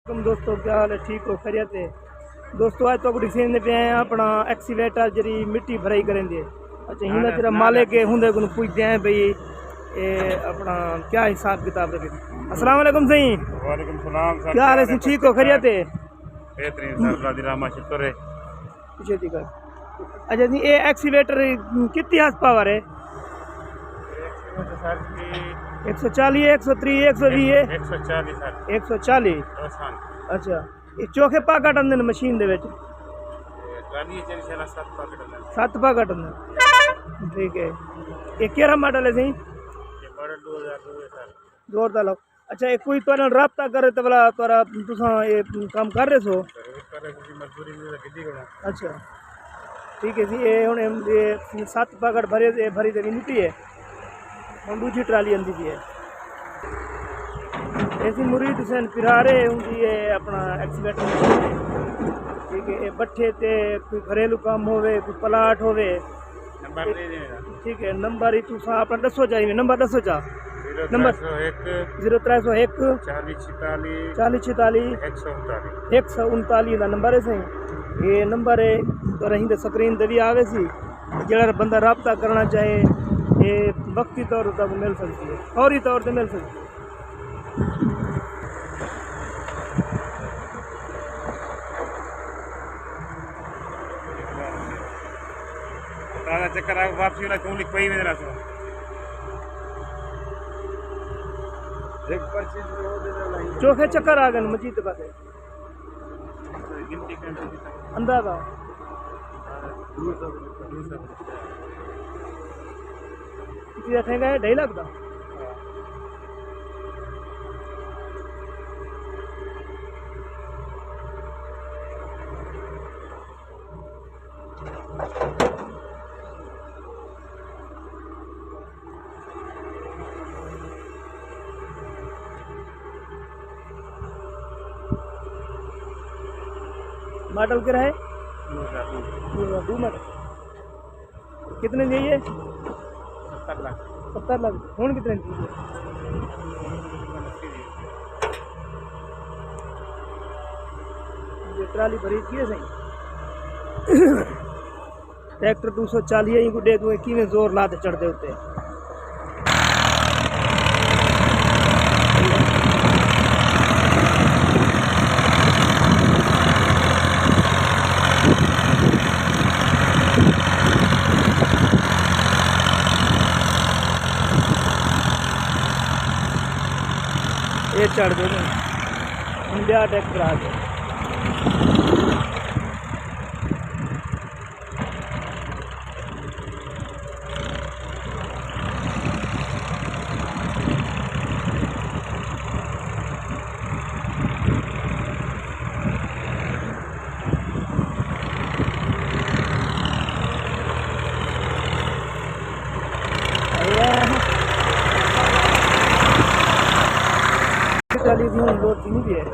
दोस्तों क्या हाल है, ठीक हो, खैरियत है। दोस्तों आज तो डिसीजन पे आए अपना एक्सीवेटर जरी मिट्टी भराई करेंगे। अच्छा हिना तेरा मालिक के होंगे को पूछते हैं भाई ये अपना क्या हिसाब किताब है। अस्सलाम वालेकुम सही। वालेकुम सलाम सर, क्या हाल है, ठीक हो, खैरियत है। बेहतरीन सर, अल्लाह दी रहमत शुक्र है। पीछे दिखा। अच्छा जी ये एक्सीवेटर कितनी हाथ पावर है? 140, 130, 120 है। 140 सर, 140। अच्छा ये चौखे पाकट आंदे ने मशीन दे विच? ट्राली च इंशाल्लाह 7 पैकेट अंदर। 7 पाकट आंदे, ठीक है। ये केरा मॉडल है सही? ये मॉडल 2002 है सर। 2002। अच्छा ये कोई तो राब्ता करे तो भला तोरा तुसा ये काम कर रहे सो? जरूर कर रहे किसी मजदूरी में गिद्दी कोना। अच्छा ठीक है जी। ये हुण ये 7 पाकट भरी दे मिट्टी है। हम दूसरी ट्राली आंदी भी है। ऐसी मुरीद हुसैन पिरारे उनकी ये अपना एक्सीवेटर ठीक है। ये बट्ठे ते कोई घरेलू काम होवे, कोई प्लाट होवे, नंबर दे देना। ठीक है। नंबर ही तुसा अपना दसो चाहिए, नंबर दसो चा। 0301 0301 4046 4046 139 139 का नंबर है सही। ये नंबर है तो रही स्क्रीन ते भी आवे सी। जड़ा बंदा रब्ता करना चाहे ये वक्ती तौर पर मिल सकती है, फौरी तौर पर मिल सकती है। ताजा चक्कर आ वापसी ना क्यों लिख पई में ना सो एक पर्ची वो दे दे लाइन चौखे चक्कर आ गए मजीद पासे गिनती करते अंदाजा कितनी रखेगा? 2.5 लाख का। मॉडल क्या है? 2002 मॉडल। कितने चाहिए? 70 लाख। 70 लाख। फोन कितने चाहिए? ये ट्राली भरी की है सही। ट्रैक्टर 240 को दे दूँ कि जोर लाते चढ़ते होते। ये चढ़ दो इंडिया ट्रैक्टर आ गया। ट्राली थी दो तीन भी है।